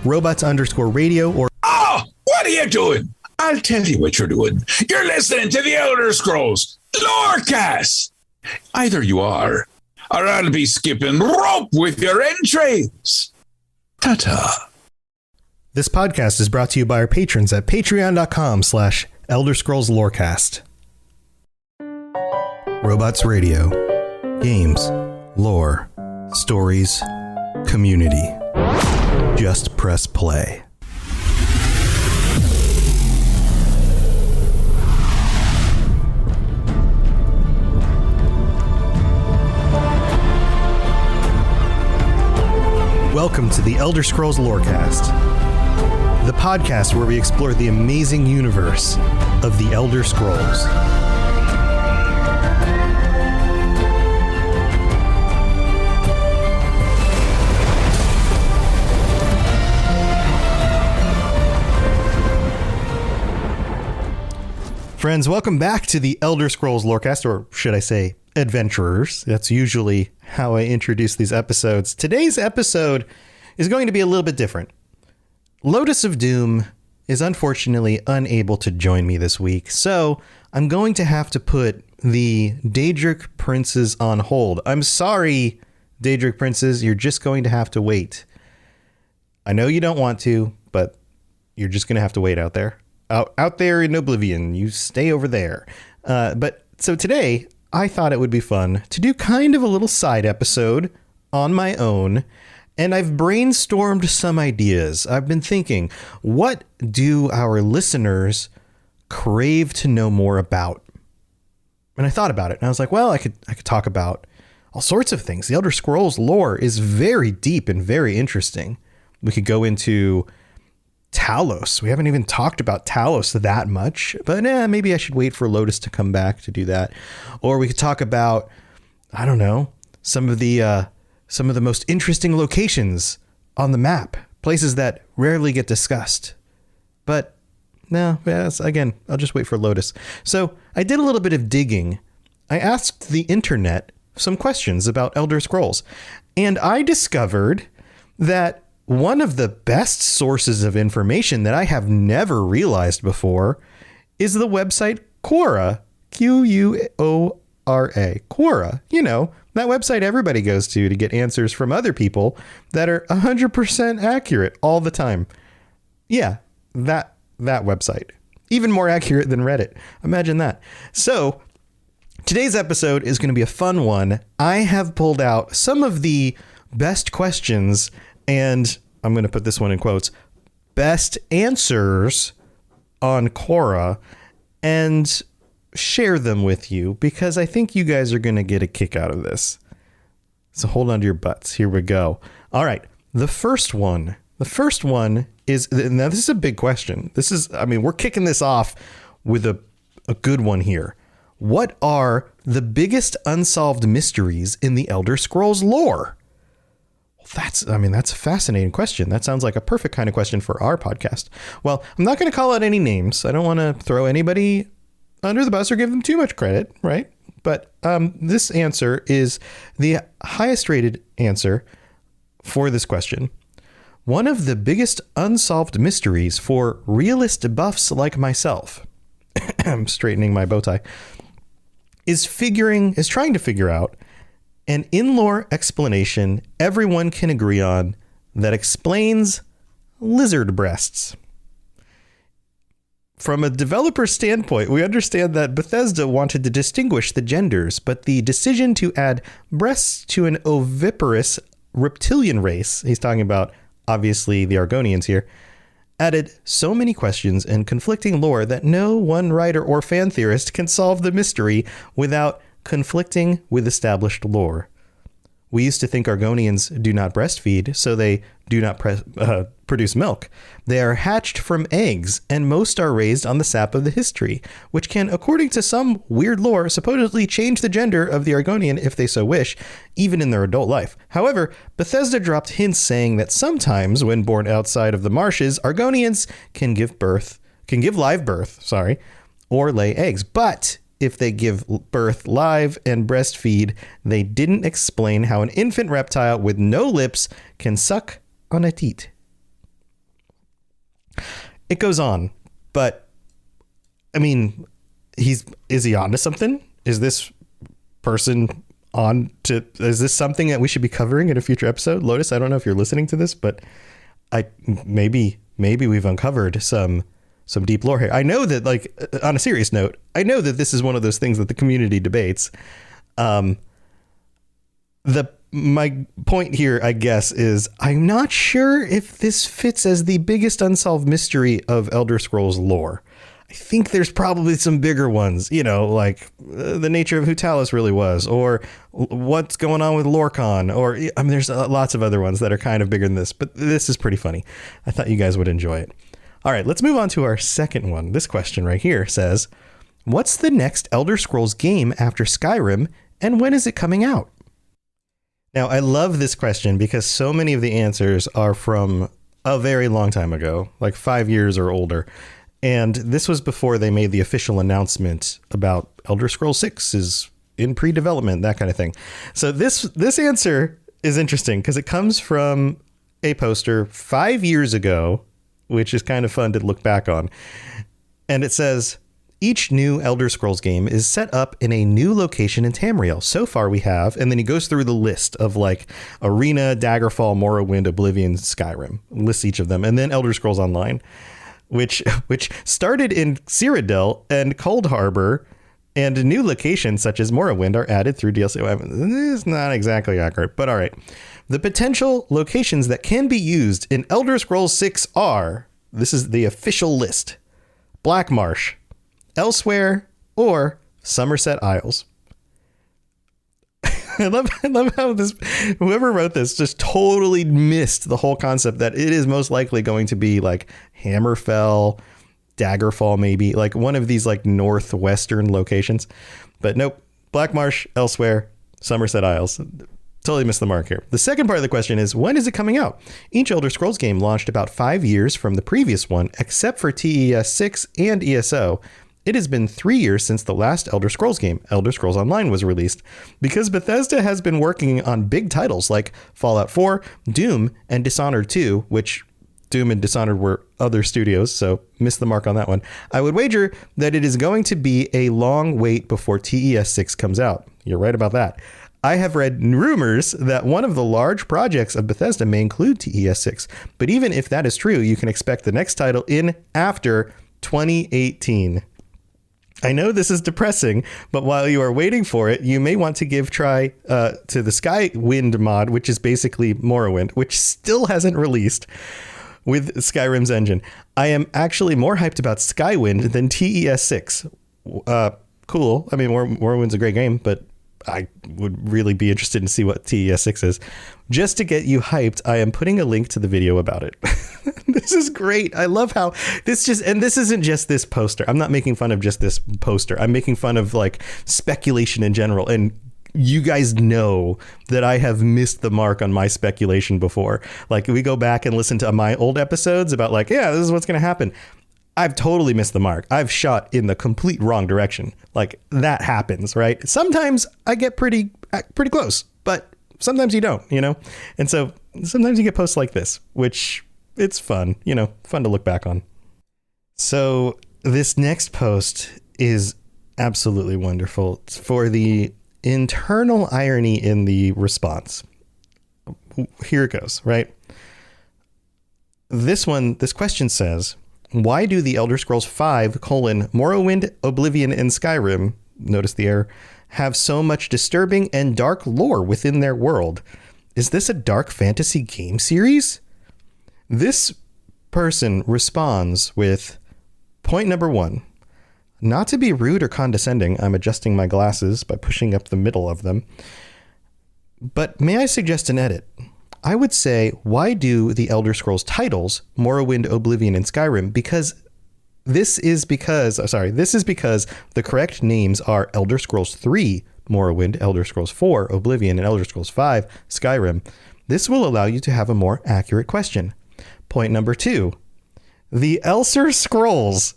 robots_radio or... Oh, what are you doing? I'll tell you what you're doing. You're listening to the Elder Scrolls Lorecast. Either you are, or I'll be skipping rope with your entrails. Ta-ta. This podcast is brought to you by our patrons at patreon.com/Elder Scrolls Lorecast. Robots Radio. Games, lore, stories, community. Just press play. Welcome to the Elder Scrolls Lorecast, the podcast where we explore the amazing universe of the Elder Scrolls. Friends, welcome back to the Elder Scrolls Lorecast, or should I say adventurers. That's usually how I introduce these episodes. Today's episode is going to be a little bit different. Lotus of Doom is unfortunately unable to join me this week, so I'm going to have to put the Daedric Princes on hold. I'm sorry, Daedric Princes, you're just going to have to wait. I know you don't want to, but you're just going to have to wait out there. Out there in Oblivion, you stay over there. But so today, I thought it would be fun to do kind of a little side episode on my own, and I've brainstormed some ideas. I've been thinking, what do our listeners crave to know more about? And I thought about it, and I was like, well, I could talk about all sorts of things. The Elder Scrolls lore is very deep and very interesting. We could go into Talos. We haven't even talked about Talos that much, but maybe I should wait for Lotus to come back to do that. Or we could talk about, I don't know, some of the most interesting locations on the map, places that rarely get discussed. But no, again, I'll just wait for Lotus. So I did a little bit of digging. I asked the internet some questions about Elder Scrolls, and I discovered that one of the best sources of information that I have never realized before is the website Quora, Quora. Quora, you know, that website everybody goes to get answers from other people that are 100% accurate all the time. Yeah, that website. Even more accurate than Reddit. Imagine that. So today's episode is going to be a fun one. I have pulled out some of the best questions, and I'm going to put this one in quotes, best answers on Quora, and share them with you because I think you guys are going to get a kick out of this. So hold on to your butts. Here we go. All right. The first one is, now this is a big question. We're kicking this off with a good one here. What are the biggest unsolved mysteries in the Elder Scrolls lore? That's a fascinating question. That sounds like a perfect kind of question for our podcast. Well, I'm not going to call out any names. I don't want to throw anybody under the bus or give them too much credit, right? But this answer is the highest rated answer for this question. One of the biggest unsolved mysteries for realist buffs like myself, I'm straightening my bow tie, is trying to figure out an in-lore explanation everyone can agree on that explains lizard breasts. From a developer standpoint, we understand that Bethesda wanted to distinguish the genders, but the decision to add breasts to an oviparous reptilian race, he's talking about obviously the Argonians here, added so many questions and conflicting lore that no one writer or fan theorist can solve the mystery without conflicting with established lore. We used to think Argonians do not breastfeed, so they do not produce milk. They are hatched from eggs, and most are raised on the sap of the history, which can, according to some weird lore, supposedly change the gender of the Argonian if they so wish, even in their adult life. However, Bethesda dropped hints saying that sometimes, when born outside of the marshes, Argonians can give live birth, or lay eggs. But if they give birth live and breastfeed, they didn't explain how an infant reptile with no lips can suck on a teat. It goes on, but I mean, is he onto something? Is this person is this something that we should be covering in a future episode? Lotus, I don't know if you're listening to this, but maybe we've uncovered some deep lore here. I know that, like, on a serious note, I know that this is one of those things that the community debates. My point here, I guess, is I'm not sure if this fits as the biggest unsolved mystery of Elder Scrolls lore. I think there's probably some bigger ones, like the nature of who Talos really was, or what's going on with Lorcan, or I mean, there's lots of other ones that are kind of bigger than this, but this is pretty funny. I thought you guys would enjoy it. All right, let's move on to our second one. This question right here says, what's the next Elder Scrolls game after Skyrim, and when is it coming out? Now, I love this question because so many of the answers are from a very long time ago, like 5 years or older. And this was before they made the official announcement about Elder Scrolls 6 is in pre-development, that kind of thing. So this answer is interesting because it comes from a poster 5 years ago, which is kind of fun to look back on. And it says, each new Elder Scrolls game is set up in a new location in Tamriel. So far we have, and then he goes through the list of like Arena, Daggerfall, Morrowind, Oblivion, Skyrim, lists each of them, and then Elder Scrolls Online, which started in Cyrodiil and Cold Harbor, and new locations such as Morrowind are added through DLC. It's not exactly accurate, but all right. The potential locations that can be used in Elder Scrolls 6 are, this is the official list, Blackmarsh, Elsewhere, or Somerset Isles. I love how whoever wrote this just totally missed the whole concept that it is most likely going to be like Hammerfell, Daggerfall, maybe like one of these like northwestern locations. But nope, Blackmarsh, Elsewhere, Somerset Isles. Totally missed the mark here. The second part of the question is, when is it coming out? Each Elder Scrolls game launched about 5 years from the previous one, except for TES 6 and ESO. It has been 3 years since the last Elder Scrolls game, Elder Scrolls Online, was released. Because Bethesda has been working on big titles like Fallout 4, Doom, and Dishonored 2, which Doom and Dishonored were other studios, so missed the mark on that one. I would wager that it is going to be a long wait before TES 6 comes out. You're right about that. I have read rumors that one of the large projects of Bethesda may include TES 6, but even if that is true, you can expect the next title in after 2018. I know this is depressing, but while you are waiting for it, you may want to give try to the Skywind mod, which is basically Morrowind, which still hasn't released with Skyrim's engine. I am actually more hyped about Skywind than TES 6. Cool. I mean, Morrowind's a great game, but I would really be interested to see what TES 6 is. Just to get you hyped, I am putting a link to the video about it. This is great. I love how this isn't just this poster. I'm not making fun of just this poster. I'm making fun of like speculation in general. And you guys know that I have missed the mark on my speculation before. Like we go back and listen to my old episodes about like, yeah, this is what's going to happen. I've totally missed the mark. I've shot in the complete wrong direction. Like that happens, right? Sometimes I get pretty close, but sometimes you don't, And so sometimes you get posts like this, which it's fun, fun to look back on. So this next post is absolutely wonderful for the internal irony in the response. Here it goes, right? This question says, why do the Elder Scrolls 5, Morrowind, Oblivion, and Skyrim, notice the error, have so much disturbing and dark lore within their world? Is this a dark fantasy game series? This person responds with point number 1. Not to be rude or condescending, I'm adjusting my glasses by pushing up the middle of them. But may I suggest an edit? I would say, why do the Elder Scrolls titles, Morrowind, Oblivion, and Skyrim? This is because the correct names are Elder Scrolls 3, Morrowind, Elder Scrolls 4, Oblivion, and Elder Scrolls 5, Skyrim. This will allow you to have a more accurate question. Point number 2. The Elder Scrolls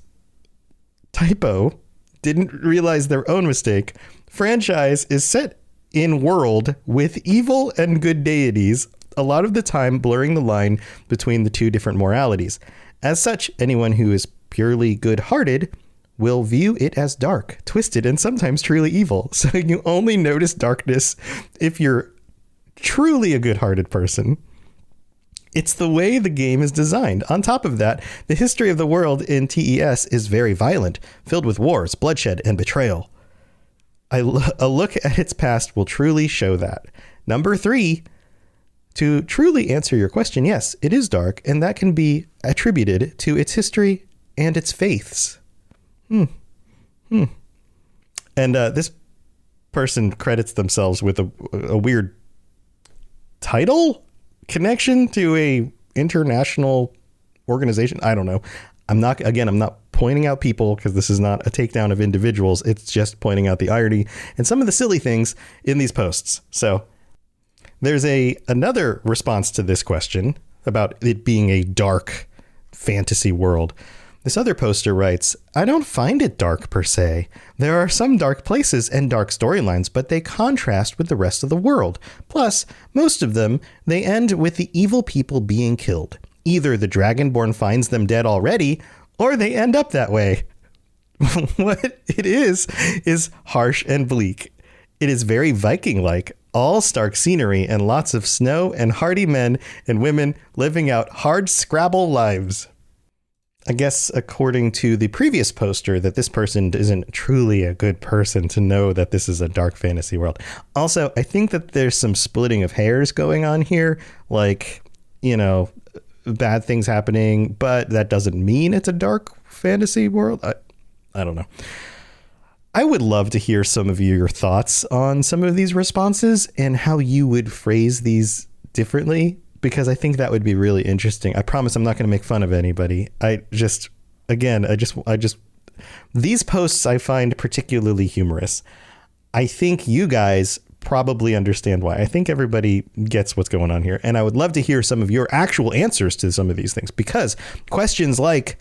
typo didn't realize their own mistake. Franchise is set in world with evil and good deities a lot of the time blurring the line between the two different moralities. As such, anyone who is purely good-hearted will view it as dark, twisted, and sometimes truly evil. So you only notice darkness if you're truly a good-hearted person. It's the way the game is designed. On top of that, the history of the world in TES is very violent, filled with wars, bloodshed, and betrayal. A look at its past will truly show that. Number 3, to truly answer your question, yes, it is dark, and that can be attributed to its history and its faiths. And this person credits themselves with a weird title connection to a international organization. I don't know. I'm not pointing out people because this is not a takedown of individuals. It's just pointing out the irony and some of the silly things in these posts. So there's another response to this question about it being a dark fantasy world. This other poster writes, I don't find it dark per se. There are some dark places and dark storylines, but they contrast with the rest of the world. Plus, most of them, they end with the evil people being killed. Either the Dragonborn finds them dead already, or they end up that way. What it is harsh and bleak. It is very Viking-like, all stark scenery and lots of snow and hardy men and women living out hard Scrabble lives. I guess according to the previous poster that this person isn't truly a good person to know that this is a dark fantasy world. Also, I think that there's some splitting of hairs going on here, like, bad things happening, but that doesn't mean it's a dark fantasy world. I don't know. I would love to hear some of your thoughts on some of these responses and how you would phrase these differently, because I think that would be really interesting. I promise I'm not going to make fun of anybody. These posts I find particularly humorous. I think you guys probably understand why. I think everybody gets what's going on here. And I would love to hear some of your actual answers to some of these things, because questions like,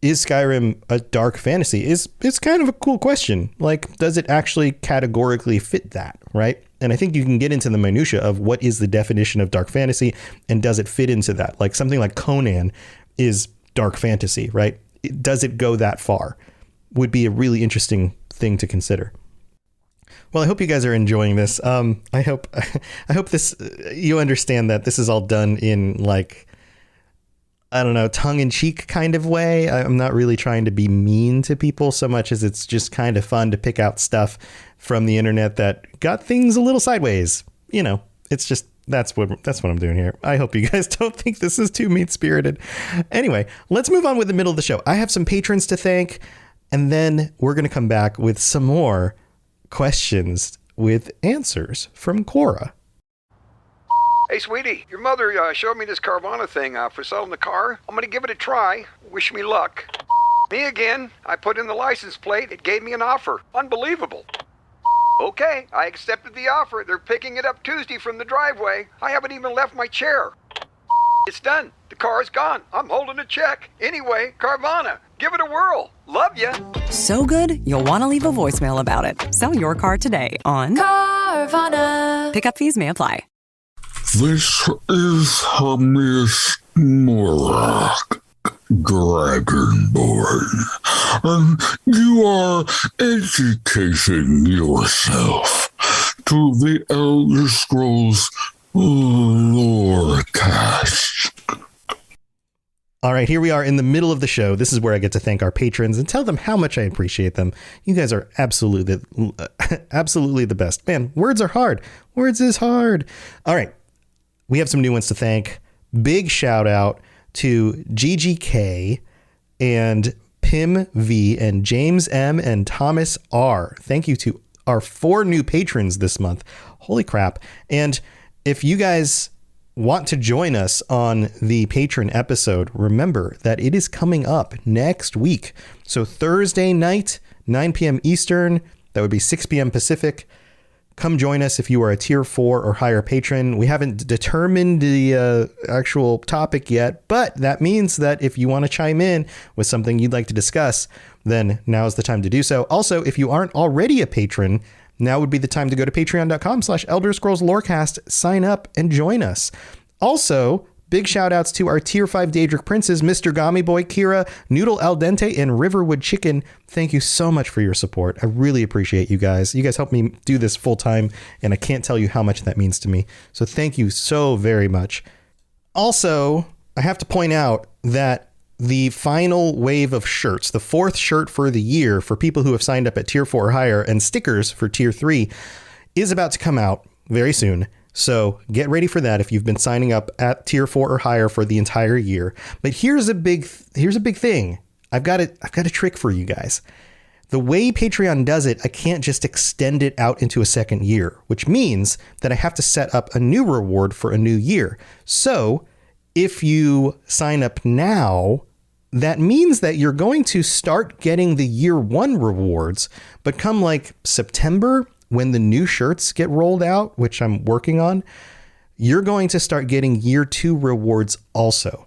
is Skyrim a dark fantasy? It's kind of a cool question. Like, does it actually categorically fit that, right? And I think you can get into the minutia of what is the definition of dark fantasy and does it fit into that? Like something like Conan is dark fantasy, right? Does it go that far? Would be a really interesting thing to consider. Well, I hope you guys are enjoying this. I hope this you understand that this is all done in like, I don't know, tongue-in-cheek kind of way. I'm not really trying to be mean to people so much as it's just kind of fun to pick out stuff from the internet that got things a little sideways. It's just, that's what I'm doing here. I hope you guys don't think this is too mean-spirited. Anyway, let's move on with the middle of the show. I have some patrons to thank, and then we're going to come back with some more questions with answers from Cora. Hey, sweetie, your mother showed me this Carvana thing for selling the car. I'm going to give it a try. Wish me luck. Me again. I put in the license plate. It gave me an offer. Unbelievable. Okay, I accepted the offer. They're picking it up Tuesday from the driveway. I haven't even left my chair. It's done. The car is gone. I'm holding a check. Anyway, Carvana, give it a whirl. Love ya. So good, you'll want to leave a voicemail about it. Sell your car today on Carvana. Pickup fees may apply. This is Hamish Morak, Dragonborn, and you are educating yourself to the Elder Scrolls Lorecast. All right, here we are in the middle of the show. This is where I get to thank our patrons and tell them how much I appreciate them. You guys are absolutely the best. Man, words are hard. Words is hard. All right. We have some new ones to thank. Big shout out to GGK and Pim V and James M and Thomas R. Thank you to our 4 new patrons this month. Holy crap. And if you guys want to join us on the patron episode, remember that it is coming up next week. So Thursday night, 9 p.m. Eastern, that would be 6 p.m. Pacific. Come join us if you are a tier 4 or higher patron. We haven't determined the actual topic yet, but that means that if you want to chime in with something you'd like to discuss, then now's the time to do so. Also, if you aren't already a patron, now would be the time to go to patreon.com/Elder Scrolls Lorecast, sign up and join us. Also, big shout outs to our tier 5 Daedric princes, Mr. Gami Boy, Kira, Noodle Al Dente, and Riverwood Chicken. Thank you so much for your support. I really appreciate you guys. You guys help me do this full time, and I can't tell you how much that means to me. So thank you so very much. Also, I have to point out that the final wave of shirts, the 4th shirt for the year for people who have signed up at tier 4 or higher, and stickers for tier 3 is about to come out very soon. So get ready for that if you've been signing up at tier 4 or higher for the entire year. But here's a big thing. I've got a trick for you guys. The way Patreon does it, I can't just extend it out into a second year, which means that I have to set up a new reward for a new year. So if you sign up now, that means that you're going to start getting the year 1 rewards, but come like September, when the new shirts get rolled out, which I'm working on, you're going to start getting year 2 rewards also.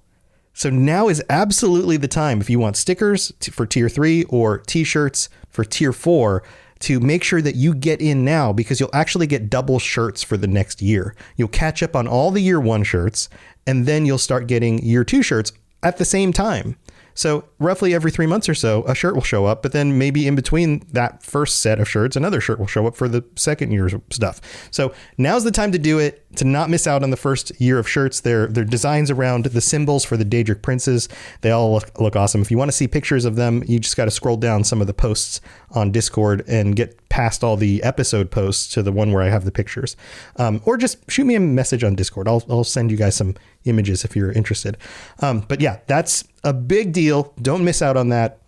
So now is absolutely the time, if you want stickers for tier 3 or t-shirts for tier 4, to make sure that you get in now, because you'll actually get double shirts for the next year. You'll catch up on all the year 1 shirts, and then you'll start getting year 2 shirts at the same time. So roughly every 3 months or so, a shirt will show up, but then maybe in between that first set of shirts, another shirt will show up for the second year's stuff. So now's the time to do it, to not miss out on the first year of shirts. They're designs around the symbols for the Daedric princes. They all look awesome. If you want to see pictures of them, you just got to scroll down some of the posts on Discord and get past all the episode posts to the one where I have the pictures. Or just shoot me a message on Discord. I'll send you guys some images if you're interested. But yeah, that's a big deal. Don't miss out on that.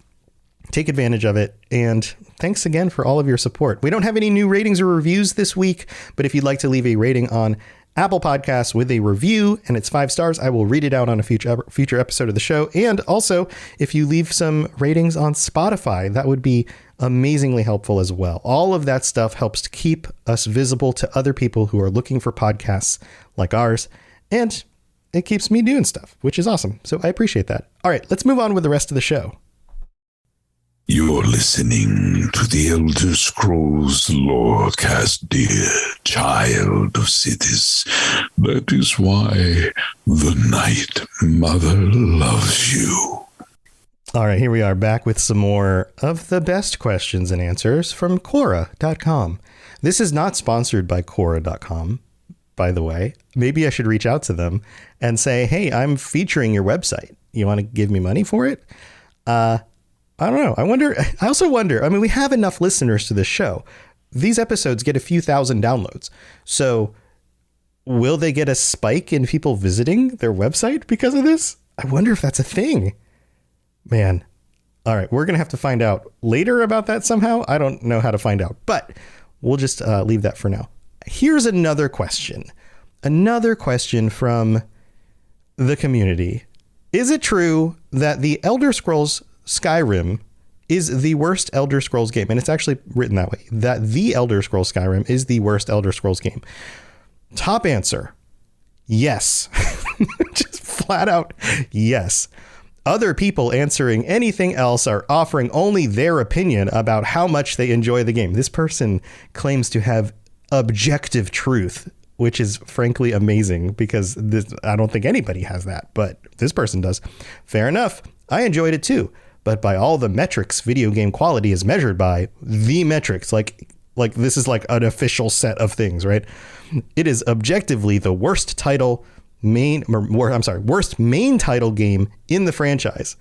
Take advantage of it. And thanks again for all of your support. We don't have any new ratings or reviews this week, but if you'd like to leave a rating on Apple Podcasts with a review and it's 5 stars, I will read it out on a future episode of the show. And also, if you leave some ratings on Spotify, that would be amazingly helpful as well. All of that stuff helps to keep us visible to other people who are looking for podcasts like ours. And it keeps me doing stuff, which is awesome. So I appreciate that. All right, let's move on with the rest of the show. You're listening to the Elder Scrolls Lorecast, dear child of cities. That is why the Night Mother loves you. All right, here we are back with some more of the best questions and answers from Quora.com. This is not sponsored by Quora.com, by the way. Maybe I should reach out to them and say, hey, I'm featuring your website. You want to give me money for it? I don't know. I also wonder, I mean, we have enough listeners to this show. These episodes get a few thousand downloads. So will they get a spike in people visiting their website because of this? I wonder if that's a thing. Man. All right. We're going to have to find out later about that somehow. I don't know how to find out, but we'll just leave that for now. Here's another question. Another question from the community. Is it true that the Elder Scrolls Skyrim is the worst Elder Scrolls game? And it's actually written that way, that the Elder Scrolls Skyrim is the worst Elder Scrolls game. Top answer. Yes. Just flat out. Yes. Other people answering anything else are offering only their opinion about how much they enjoy the game. This person claims to have objective truth, which is frankly amazing because I don't think anybody has that, but this person does. Fair enough. I enjoyed it too. But by all the metrics video game quality is measured by, the metrics, like this is like an official set of things, right? It is objectively the worst main title game in the franchise,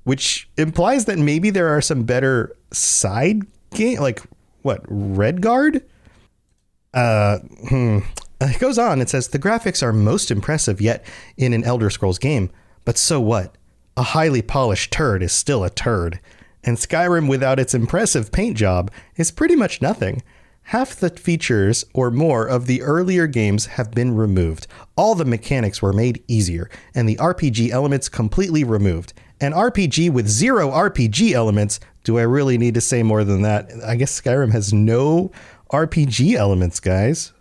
which implies that maybe there are some better side game, like what, Redguard? It goes on. It says the graphics are most impressive yet in an Elder Scrolls game, but so what? A highly polished turd is still a turd, and Skyrim without its impressive paint job is pretty much nothing. Half the features or more of the earlier games have been removed. All the mechanics were made easier, and the RPG elements completely removed. An RPG with 0 RPG elements. Do I really need to say more than that? I guess Skyrim has no RPG elements, guys.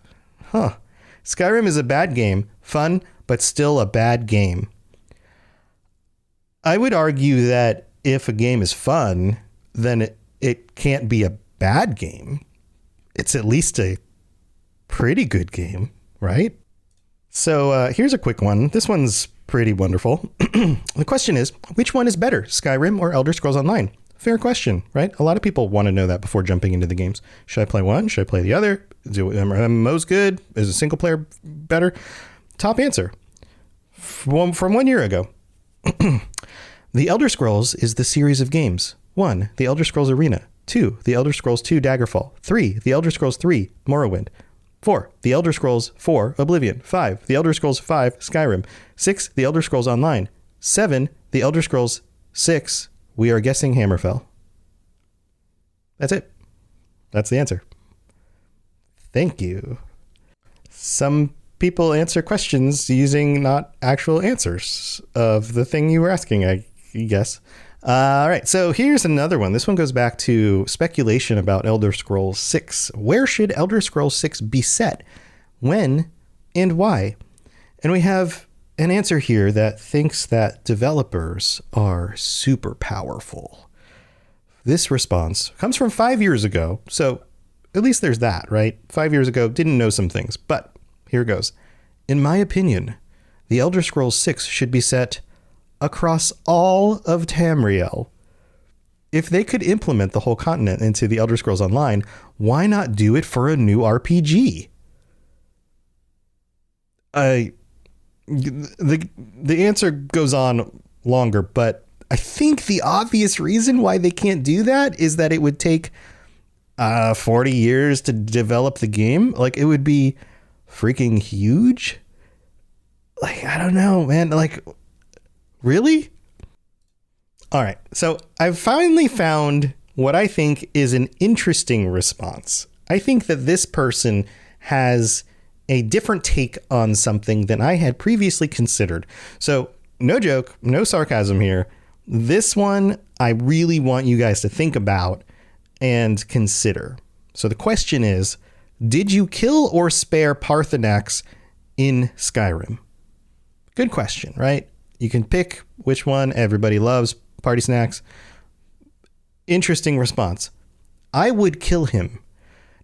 Huh. Skyrim is a bad game. Fun, but still a bad game. I would argue that if a game is fun, then it can't be a bad game. It's at least a pretty good game, right? So here's a quick one. This one's pretty wonderful. The question is, which one is better, Skyrim or Elder Scrolls Online? Fair question, right? A lot of people want to know that before jumping into the games. Should I play one? Should I play the other? Are MMOs good? Is a single player better? Top answer. From 1 year ago. The Elder Scrolls is the series of games. 1. The Elder Scrolls Arena. 2. The Elder Scrolls 2 Daggerfall. 3. The Elder Scrolls 3 Morrowind. 4. The Elder Scrolls 4 Oblivion. 5. The Elder Scrolls 5 Skyrim. 6. The Elder Scrolls Online. 7. The Elder Scrolls 6 We Are Guessing Hammerfell. That's it. That's the answer. Thank you. Some people answer questions using not actual answers of the thing you were asking, I guess. All right, so here's another one. This one goes back to speculation about Elder Scrolls 6. Where should Elder Scrolls 6 be set? When and why? And we have an answer here that thinks that developers are super powerful. This response comes from 5 years ago, so at least there's that, right? 5 years ago, didn't know some things, but here goes. In my opinion, the Elder Scrolls 6 should be set across all of Tamriel. If they could implement the whole continent into the Elder Scrolls Online, why not do it for a new RPG? The answer goes on longer, but I think the obvious reason why they can't do that is that it would take 40 years to develop the game. Like, it would be freaking huge. Like, I don't know, man. Like, really? All right. So I've finally found what I think is an interesting response. I think that this person has a different take on something than I had previously considered. So no joke, no sarcasm here. This one, I really want you guys to think about and consider. So the question is, did you kill or spare Paarthurnax in Skyrim? Good question, right? You can pick which one. Everybody loves party snacks. Interesting response. I would kill him.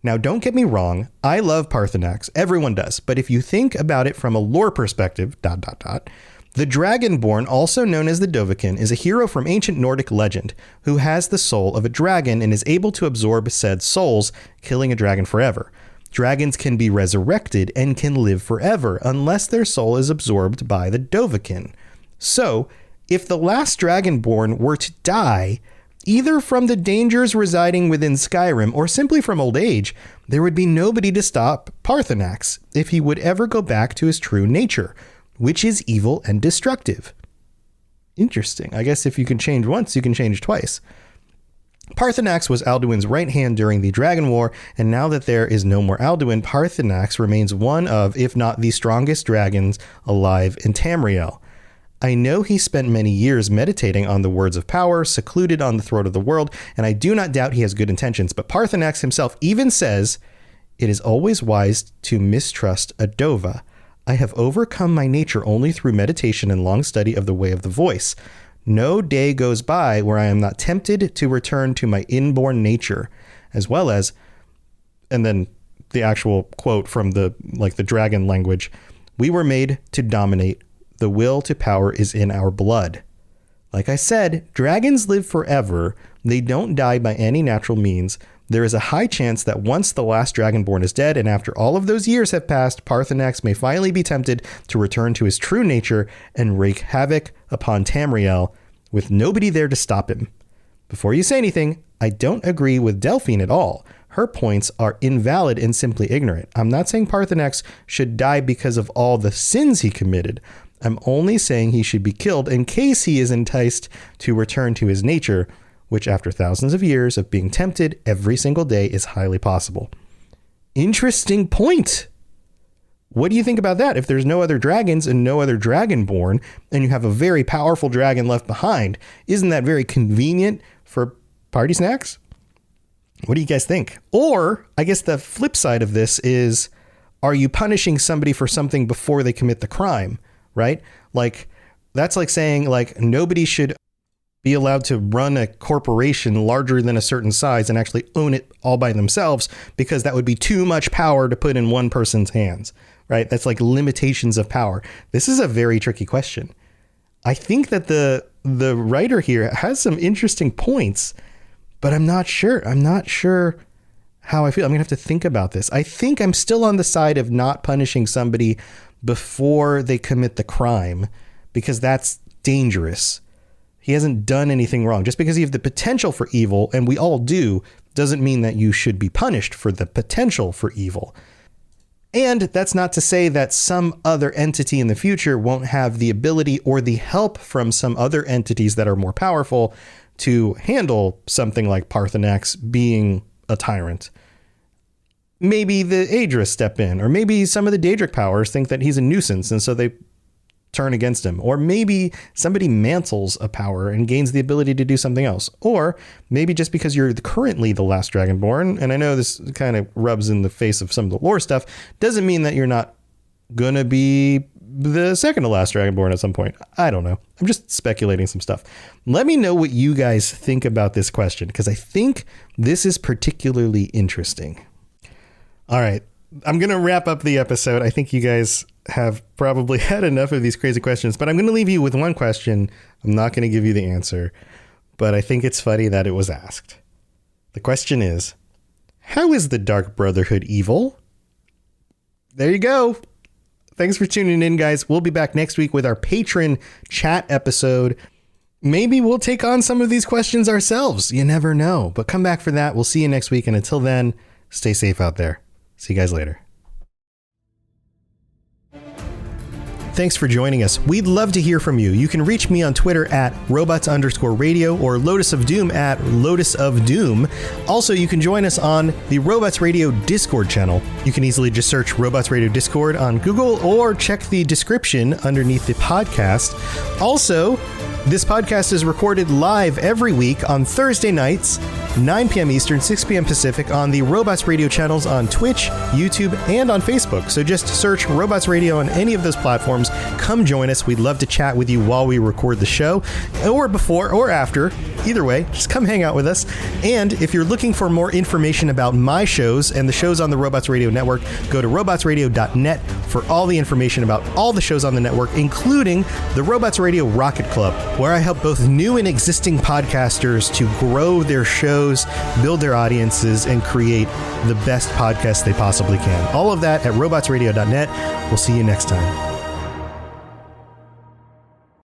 Now, don't get me wrong. I love Paarthurnax. Everyone does. But if you think about it from a lore perspective, the Dragonborn, also known as the Dovahkiin, is a hero from ancient Nordic legend who has the soul of a dragon and is able to absorb said souls, killing a dragon forever. Dragons can be resurrected and can live forever unless their soul is absorbed by the Dovahkiin. So, if the last Dragonborn were to die, either from the dangers residing within Skyrim or simply from old age, there would be nobody to stop Paarthurnax if he would ever go back to his true nature, which is evil and destructive. Interesting. I guess if you can change once, you can change twice. Paarthurnax was Alduin's right hand during the Dragon War, and now that there is no more Alduin, Paarthurnax remains one of, if not the strongest dragons alive in Tamriel. I know he spent many years meditating on the words of power, secluded on the throat of the world, and I do not doubt he has good intentions, but Paarthurnax himself even says, "It is always wise to mistrust a Dova. I have overcome my nature only through meditation and long study of the way of the voice. No day goes by where I am not tempted to return to my inborn nature," as well as, and then the actual quote from the dragon language, "We were made to dominate. The will to power is in our blood." Like I said, dragons live forever. They don't die by any natural means. There is a high chance that once the last Dragonborn is dead, and after all of those years have passed, Paarthurnax may finally be tempted to return to his true nature and wreak havoc upon Tamriel with nobody there to stop him. Before you say anything, I don't agree with Delphine at all. Her points are invalid and simply ignorant. I'm not saying Paarthurnax should die because of all the sins he committed. I'm only saying he should be killed in case he is enticed to return to his nature, which after thousands of years of being tempted every single day is highly possible. Interesting point. What do you think about that? If there's no other dragons and no other Dragonborn, and you have a very powerful dragon left behind, isn't that very convenient for party snacks? What do you guys think? Or, I guess the flip side of this is, are you punishing somebody for something before they commit the crime, right? Like, that's like saying, like, nobody should be allowed to run a corporation larger than a certain size and actually own it all by themselves, because that would be too much power to put in one person's hands. right? That's like limitations of power. This is a very tricky question. I think that the writer here has some interesting points, but I'm not sure. I'm not sure how I feel. I'm going to have to think about this. I think I'm still on the side of not punishing somebody before they commit the crime, because that's dangerous. He hasn't done anything wrong. Just because you have the potential for evil, and we all do, doesn't mean that you should be punished for the potential for evil. And that's not to say that some other entity in the future won't have the ability or the help from some other entities that are more powerful to handle something like Parthenax being a tyrant. Maybe the Aedra step in, or maybe some of the Daedric powers think that he's a nuisance and so they turn against him. Or maybe somebody mantles a power and gains the ability to do something else. Or maybe just because you're currently the last Dragonborn, and I know this kind of rubs in the face of some of the lore stuff, doesn't mean that you're not gonna be the second to last Dragonborn at some point. I don't know. I'm just speculating some stuff. Let me know what you guys think about this question, because I think this is particularly interesting. All right, I'm going to wrap up the episode. I think you guys have probably had enough of these crazy questions, but I'm going to leave you with one question. I'm not going to give you the answer, but I think it's funny that it was asked. The question is, how is the Dark Brotherhood evil? There you go. Thanks for tuning in, guys. We'll be back next week with our patron chat episode. Maybe we'll take on some of these questions ourselves. You never know. But come back for that. We'll see you next week. And until then, stay safe out there. See you guys later. Thanks for joining us. We'd love to hear from you. You can reach me on Twitter at robots_radio or Lotus of Doom at Lotus of Doom. Also, you can join us on the Robots Radio Discord channel. You can easily just search Robots Radio Discord on Google or check the description underneath the podcast. Also, this podcast is recorded live every week on Thursday nights, 9 p.m. Eastern, 6 p.m. Pacific on the Robots Radio channels on Twitch, YouTube, and on Facebook. So just search Robots Radio on any of those platforms. Come join us. We'd love to chat with you while we record the show, or before or after. Either way, just come hang out with us. And if you're looking for more information about my shows and the shows on the Robots Radio Network, go to robotsradio.net for all the information about all the shows on the network, including the Robots Radio Rocket Club, where I help both new and existing podcasters to grow their shows, build their audiences, and create the best podcast they possibly can. All of that at robotsradio.net. We'll see you next time.